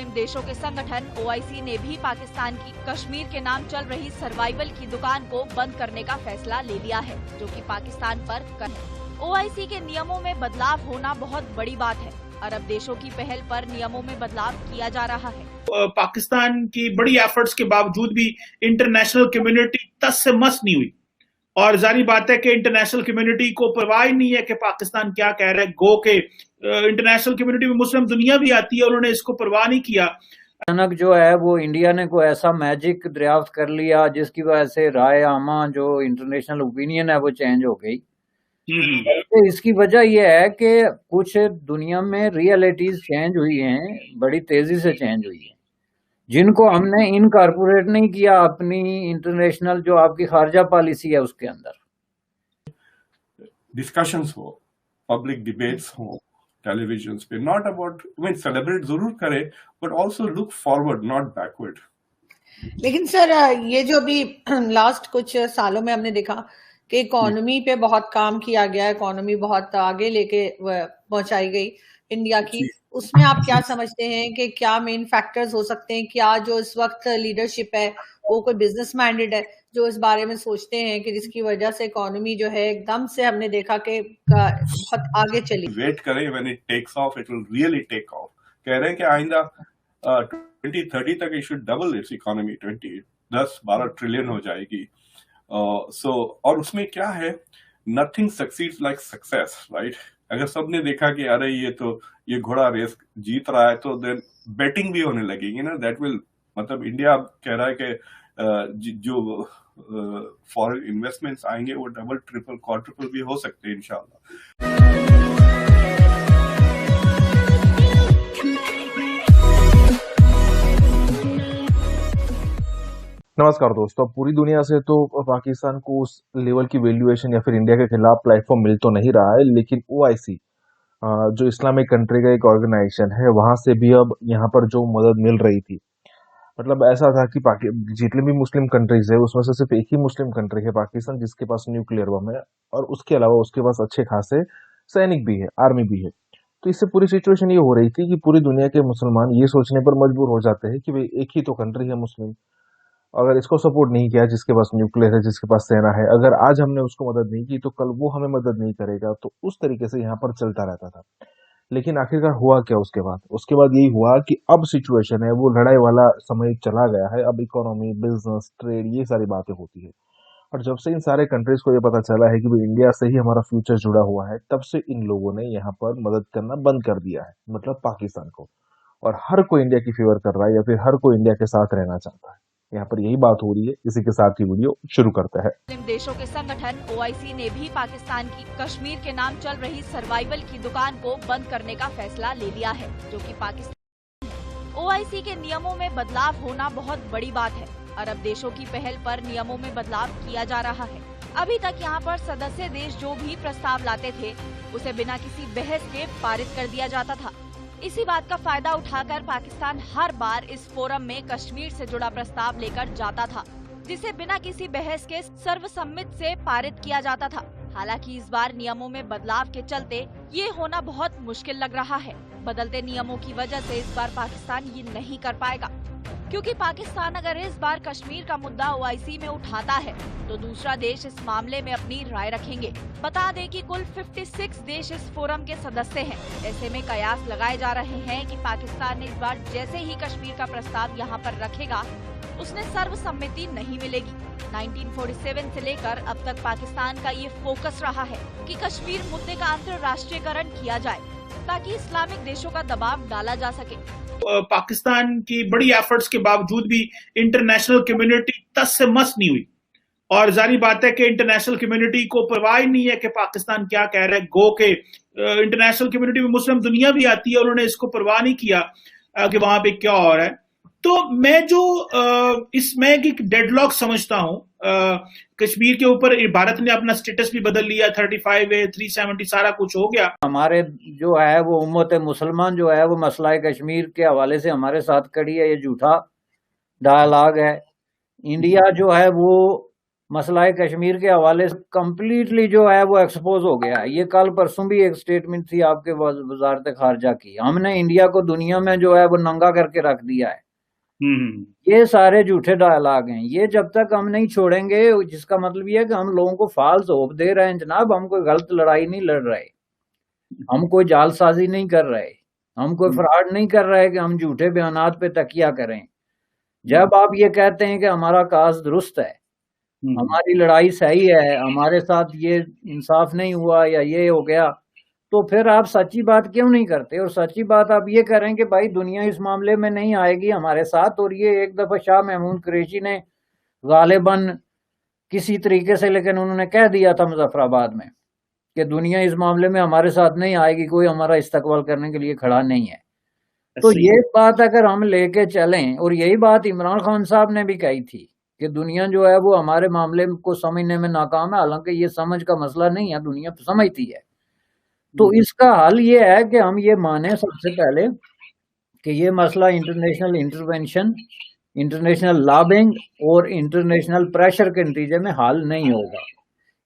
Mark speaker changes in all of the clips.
Speaker 1: मुस्लिम देशों के संगठन ओआईसी ने भी पाकिस्तान की कश्मीर के नाम चल रही सर्वाइवल की दुकान को बंद करने का फैसला ले लिया है, जो कि पाकिस्तान पर कर है। ओआईसी के नियमों में बदलाव होना बहुत बड़ी बात है। अरब देशों की पहल पर नियमों में बदलाव किया जा रहा है।
Speaker 2: पाकिस्तान की बड़ी एफर्ट्स के बावजूद भी इंटरनेशनल कम्युनिटी तस से मस नहीं हुई, और जारी बात है कि इंटरनेशनल कम्युनिटी को परवाह ही नहीं है कि पाकिस्तान क्या कह रहा है। गो के इंटरनेशनल कम्युनिटी में मुस्लिम दुनिया भी आती है, उन्होंने इसको परवाह नहीं किया।
Speaker 3: अचानक जो है वो इंडिया ने कोई ऐसा मैजिक दरियाफ्त कर लिया जिसकी वजह से राय आमा जो इंटरनेशनल ओपिनियन है वो चेंज हो गई। तो इसकी वजह यह है कि कुछ दुनिया में रियलिटीज चेंज हुई हैं, बड़ी तेजी से चेंज हुई है, जिनको हमने इनकॉर्पोरेट नहीं किया अपनी इंटरनेशनल जो आपकी खारजा पॉलिसी है उसके अंदर।
Speaker 4: डिस्कशंस हो, पब्लिक डिबेट्स हो टेलीविजन पे, नॉट अबाउट सेलिब्रेट जरूर करे but also look forward not backward.
Speaker 5: लेकिन सर ये जो अभी लास्ट कुछ सालों में हमने देखा कि इकोनॉमी पे बहुत काम किया गया, इकोनॉमी बहुत आगे लेके पहुंचाई गई इंडिया की, उसमें आप क्या समझते हैं कि क्या मेन फैक्टर्स हो सकते हैं? क्या जो इस वक्त लीडरशिप है वो कोई बिजनेस माइंडेड है जो इस बारे में सोचते हैं कि जिसकी वजह से इकोनॉमी जो है एकदम से हमने देखा कि बहुत आगे चली?
Speaker 4: वेट करें, when it takes off it will really take off. कह रहे हैं कि आइंदा 2030 तक it should double its economy, 10-12 trillion हो जाएगी। और उसमें क्या है, nothing succeeds like success, right? अगर सबने देखा कि अरे ये घोड़ा रेस जीत रहा है तो देन बेटिंग भी होने लगेगी ना, दैट विल, मतलब इंडिया कह रहा है कि जो फॉरेन इन्वेस्टमेंट्स आएंगे वो डबल ट्रिपल क्वाड्रुपल भी हो सकते हैं इंशाल्लाह।
Speaker 6: नमस्कार दोस्तों, पूरी दुनिया से तो पाकिस्तान को उस लेवल की वैल्यूएशन या फिर इंडिया के खिलाफ प्लेटफॉर्म मिल तो नहीं रहा है, लेकिन ओआईसी जो इस्लामिक कंट्री का एक ऑर्गेनाइजेशन है, वहां से भी अब यहाँ पर जो मदद मिल रही थी, मतलब ऐसा था कि जितने भी मुस्लिम कंट्रीज है उसमें से सिर्फ एक ही मुस्लिम कंट्री है पाकिस्तान जिसके पास न्यूक्लियर बम है, और उसके अलावा उसके पास अच्छे खासे सैनिक भी है, आर्मी भी है। तो इससे पूरी सिचुएशन ये हो रही थी कि पूरी दुनिया के मुसलमान ये सोचने पर मजबूर हो जाते हैं कि भाई एक ही तो कंट्री है मुस्लिम, अगर इसको सपोर्ट नहीं किया जिसके पास न्यूक्लियर है, जिसके पास सेना है, अगर आज हमने उसको मदद नहीं की तो कल वो हमें मदद नहीं करेगा। तो उस तरीके से यहाँ पर चलता रहता था। लेकिन आखिरकार हुआ क्या उसके बाद यही हुआ कि अब सिचुएशन है वो लड़ाई वाला समय चला गया है। अब इकोनॉमी, बिजनेस, ट्रेड, ये सारी बातें होती है। और जब से इन सारे कंट्रीज को ये पता चला है कि भाई इंडिया से ही हमारा फ्यूचर जुड़ा हुआ है, तब से इन लोगों ने यहाँ पर मदद करना बंद कर दिया है, मतलब पाकिस्तान को। और हर कोई इंडिया की फेवर कर रहा है या फिर हर कोई इंडिया के साथ रहना चाहता है। यहाँ पर यही बात हो रही है। इसी के साथ ही वीडियो शुरू करते हैं।
Speaker 1: मुस्लिम देशों के संगठन ओआईसी ने भी पाकिस्तान की कश्मीर के नाम चल रही सर्वाइवल की दुकान को बंद करने का फैसला ले लिया है, जो कि पाकिस्तान। ओआईसी के नियमों में बदलाव होना बहुत बड़ी बात है। अरब देशों की पहल पर नियमों में बदलाव किया जा रहा है। अभी तक यहाँ पर सदस्य देश जो भी प्रस्ताव लाते थे उसे बिना किसी बहस के पारित कर दिया जाता था। इसी बात का फायदा उठाकर पाकिस्तान हर बार इस फोरम में कश्मीर से जुड़ा प्रस्ताव लेकर जाता था, जिसे बिना किसी बहस के सर्वसम्मति से पारित किया जाता था। हालांकि इस बार नियमों में बदलाव के चलते ये होना बहुत मुश्किल लग रहा है। बदलते नियमों की वजह से इस बार पाकिस्तान ये नहीं कर पाएगा, क्योंकि पाकिस्तान अगर इस बार कश्मीर का मुद्दा ओआईसी में उठाता है तो दूसरा देश इस मामले में अपनी राय रखेंगे। बता दें कि कुल 56 देश इस फोरम के सदस्य हैं। ऐसे में कयास लगाए जा रहे हैं कि पाकिस्तान ने इस बार जैसे ही कश्मीर का प्रस्ताव यहाँ पर रखेगा, उसने सर्वसम्मति नहीं मिलेगी। 1947 से लेकर अब तक पाकिस्तान का ये फोकस रहा है कि कश्मीर मुद्दे का अंतर्राष्ट्रीयकरण किया जाए, ताकि इस्लामिक देशों का दबाव डाला जा सके।
Speaker 2: पाकिस्तान की बड़ी एफर्ट्स के बावजूद भी इंटरनेशनल कम्युनिटी तस से मस नहीं हुई, और जारी बात है कि इंटरनेशनल कम्युनिटी को परवाह ही नहीं है कि पाकिस्तान क्या कह रहा है। गो के इंटरनेशनल कम्युनिटी में मुस्लिम दुनिया भी आती है, उन्होंने इसको परवाह नहीं किया कि वहां पे क्या हो रहा है। तो मैं जो इसमें एक डेडलॉक समझता हूँ, कश्मीर के ऊपर भारत ने अपना स्टेटस भी बदल लिया, 35A 370 सारा कुछ हो गया।
Speaker 3: हमारे जो है वो उम्मत मुसलमान जो है वो मसला कश्मीर के हवाले से हमारे साथ खड़ी है, ये झूठा डायलॉग है। इंडिया जो है वो मसला कश्मीर के हवाले से कम्प्लीटली जो है वो एक्सपोज हो गया है। ये कल परसों भी एक स्टेटमेंट थी आपके वजारत खारजा की, हमने इंडिया को दुनिया में जो है वो नंगा करके रख दिया है। ये सारे झूठे डायलॉग हैं, ये जब तक हम नहीं छोड़ेंगे, जिसका मतलब ये है कि हम लोगों को फाल्स होप दे रहे हैं जनाब। हम कोई गलत लड़ाई नहीं लड़ रहे, हम कोई जालसाजी नहीं कर रहे, हम कोई फ्रॉड नहीं कर रहे कि हम झूठे बयानात पे तकिया करें। जब आप ये कहते हैं कि हमारा काज दुरुस्त है, हमारी लड़ाई सही है, हमारे साथ ये इंसाफ नहीं हुआ या ये हो गया, तो फिर आप सच्ची बात क्यों नहीं करते? और सच्ची बात आप ये करें कि भाई दुनिया इस मामले में नहीं आएगी हमारे साथ। और ये एक दफा शाह महमूद कुरैशी ने गालिबन किसी तरीके से, लेकिन उन्होंने कह दिया था मुजफ्फराबाद में कि दुनिया इस मामले में हमारे साथ नहीं आएगी, कोई हमारा इस्तकबाल करने के लिए खड़ा नहीं है। तो ये बात अगर हम लेके चलें, और यही बात इमरान खान साहब ने भी कही थी कि दुनिया जो है वो हमारे मामले को समझने में नाकाम है, हालांकि ये समझ का मसला नहीं है, दुनिया समझती है। तो इसका हल ये है कि हम ये माने सबसे पहले कि ये मसला इंटरनेशनल इंटरवेंशन, इंटरनेशनल लॉबिंग और इंटरनेशनल प्रेशर के नतीजे में हल नहीं होगा।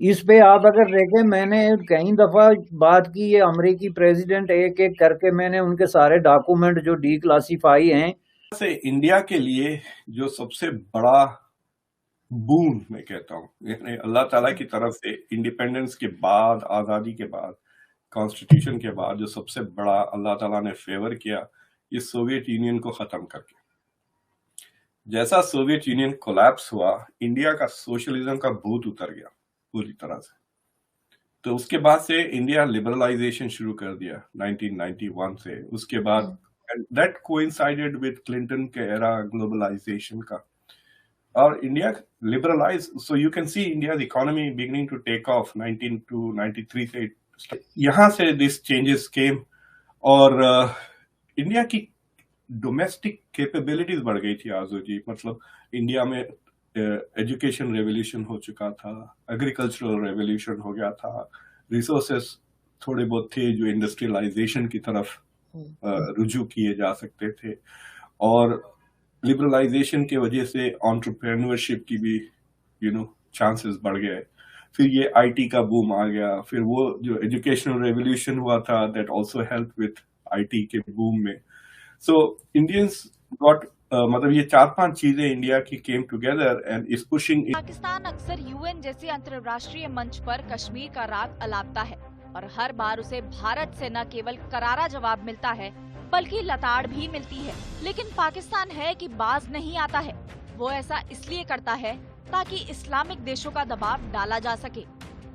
Speaker 3: इस पे आप अगर देखें, मैंने कई दफा बात की, ये अमेरिकी प्रेसिडेंट एक एक करके मैंने उनके सारे डॉक्यूमेंट जो डी क्लासीफाई हैं
Speaker 4: से इंडिया के लिए जो सबसे बड़ा बून मैं कहता हूँ, यानी अल्लाह ताला की तरफ से इंडिपेंडेंस के बाद, आजादी के बाद, कॉन्स्टिट्यूशन के बाद जो सबसे बड़ा अल्लाह ताला ने फेवर किया, ये सोवियत यूनियन को खत्म करके। जैसा सोवियत यूनियन कोलैप्स हुआ, इंडिया का सोशलिज्म का भूत उतर गया पूरी तरह से। तो उसके बाद से इंडिया लिबरलाइजेशन शुरू कर दिया 1991 से। उसके बाद दैट कोइंसाइडेड विद क्लिंटन के एरा ग्लोबलाइजेशन का, और India liberalize, so you can see India economy beginning to take off 1993 से। यहां से दिस चेंजेस केम, और इंडिया की डोमेस्टिक कैपेबिलिटीज बढ़ गई थी आजू जी। मतलब इंडिया में एजुकेशन रेवोल्यूशन हो चुका था, एग्रीकल्चरल रेवोल्यूशन हो गया था, रिसोर्सेस थोड़े बहुत थे जो इंडस्ट्रियलाइजेशन की तरफ रुजू किए जा सकते थे, और लिबरलाइजेशन के वजह से एंटरप्रेन्योरशिप की भी चांसेस बढ़ गए। फिर ये आईटी का बूम आ गया, फिर वो जो एजुकेशनल रेवोल्यूशन हुआ था that also help with IT के बूम में। सो इंडियंस गॉट मतलब ये 4-5 चीजें इंडिया की came together and is pushing.
Speaker 1: Pakistan अक्सर यूएन जैसे अंतर्राष्ट्रीय मंच पर कश्मीर का राग अलापता है, और हर बार उसे भारत से न केवल करारा जवाब मिलता है बल्कि लताड़ भी मिलती है। लेकिन पाकिस्तान है कि बाज नहीं आता है। वो ऐसा इसलिए करता है ताकि इस्लामिक देशों का दबाव डाला जा सके।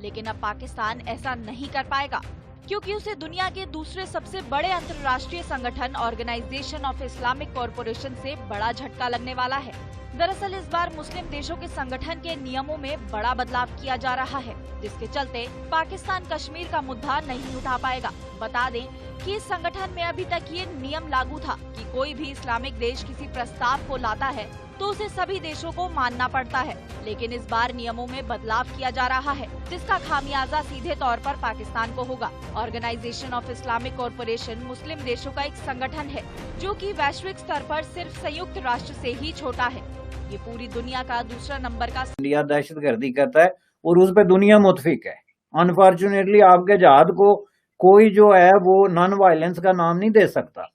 Speaker 1: लेकिन अब पाकिस्तान ऐसा नहीं कर पाएगा, क्योंकि उसे दुनिया के दूसरे सबसे बड़े अंतर्राष्ट्रीय संगठन ऑर्गेनाइजेशन ऑफ इस्लामिक कॉरपोरेशन से बड़ा झटका लगने वाला है। दरअसल इस बार मुस्लिम देशों के संगठन के नियमों में बड़ा बदलाव किया जा रहा है, जिसके चलते पाकिस्तान कश्मीर का मुद्दा नहीं उठा पाएगा। बता दें कि इस संगठन में अभी तक ये नियम लागू था कि कोई भी इस्लामिक देश किसी प्रस्ताव को लाता है तो उसे सभी देशों को मानना पड़ता है। लेकिन इस बार नियमों में बदलाव किया जा रहा है, जिसका खामियाजा सीधे तौर पर पाकिस्तान को होगा। ऑर्गेनाइजेशन ऑफ इस्लामिक कॉरपोरेशन मुस्लिम देशों का एक संगठन है जो कि वैश्विक स्तर पर सिर्फ संयुक्त राष्ट्र से ही छोटा है। ये पूरी दुनिया का दूसरा नंबर का
Speaker 3: इंडिया दहशतगर्दी करता है और उस पर दुनिया मुतफिक है। अनफॉर्चुनेटली आपके जहाद को कोई जो है वो नॉन वायलेंस का नाम नहीं दे सकता,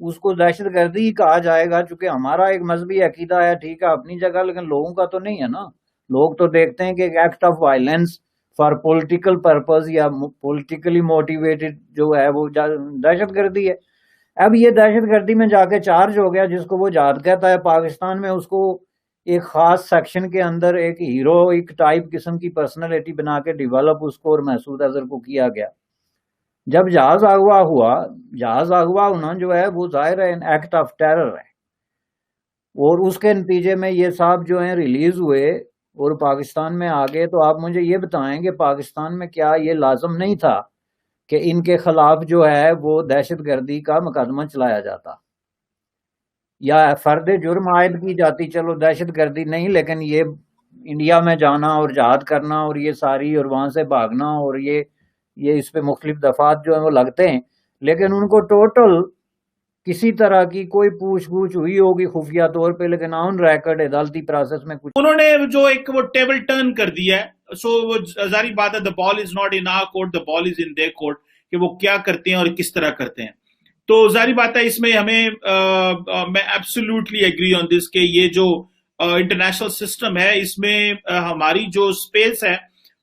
Speaker 3: उसको दहशतगर्दी ही कहा जाएगा। चूंकि हमारा एक मजहबी अकीदा है, ठीक है, अपनी जगह, लेकिन लोगों का तो नहीं है ना। लोग तो देखते हैं कि एक act of violence for political purpose या पॉलिटिकली मोटिवेटेड जो है वो दहशतगर्दी है। अब ये दहशतगर्दी में जाके चार्ज हो गया, जिसको वो जहाद कहता है पाकिस्तान में, उसको एक खास सेक्शन के अंदर एक हीरोइक टाइप किस्म की पर्सनैलिटी बना के डेवलप उसको और महसूद अजहर को किया गया। जब जहाज अगवा हुआ, जहाज अगवा होना जो है वो जाहिर है एक्ट ऑफ टेरर है, और उसके नतीजे में ये साहब जो हैं रिलीज हुए और पाकिस्तान में आ गए। तो आप मुझे ये बताएं कि पाकिस्तान में क्या ये लाजम नहीं था कि इनके खिलाफ जो है वो दहशतगर्दी का मुकदमा चलाया जाता या फर्द जुर्म आयद की जाती? चलो दहशतगर्दी नहीं, लेकिन ये इंडिया में जाना और जहाद करना और ये सारी, और वहां से भागना, और ये इस पे मुख्तलिफ दफात जो है वो लगते हैं, लेकिन उनको टोटल किसी तरह की कोई पूछ हुई होगी खुफिया तौर पे, लेकिन ऑन रिकॉर्ड अदालती प्रोसेस में कुछ
Speaker 2: उन्होंने जो एक वो टेबल टर्न कर दिया है, सो वो जारी बात है, the ball is not in our court, the ball is in their court, कि वो क्या करते हैं और किस तरह करते हैं। तो जारी बात है इसमें हमें मैं एब्सोल्युटली एग्री ऑन दिस कि ये जो इंटरनेशनल सिस्टम है इसमें हमारी जो स्पेस है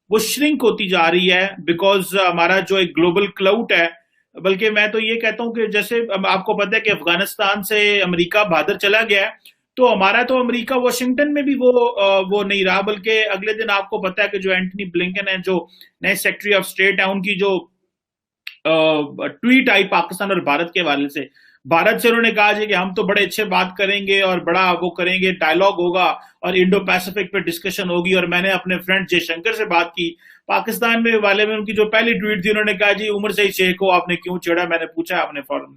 Speaker 2: वो श्रिंक होती जा रही है, बिकॉज हमारा जो एक ग्लोबल क्लाउड है, बल्कि मैं तो ये कहता हूं कि जैसे आपको पता है कि अफगानिस्तान से अमेरिका बाहर चला गया है, तो हमारा तो अमेरिका वाशिंगटन में भी वो नहीं रहा, बल्कि अगले दिन आपको पता है कि जो एंटनी ब्लिंकन है, जो नए सेक्रेटरी ऑफ स्टेट है, उनकी जो ट्वीट आई पाकिस्तान और भारत के हवाले से, भारत से उन्होंने कहा कि हम तो बड़े अच्छे बात करेंगे और बड़ा वो करेंगे, डायलॉग होगा और इंडो पैसिफिक पे डिस्कशन होगी। और मैंने अपने फ्रेंड जयशंकर से बात की पाकिस्तान में वाले में, उनकी जो पहली ट्वीट थी, उन्होंने कहा जी उमर सईद शेख को आपने क्यों छेड़ा, मैंने पूछा अपने फॉरेन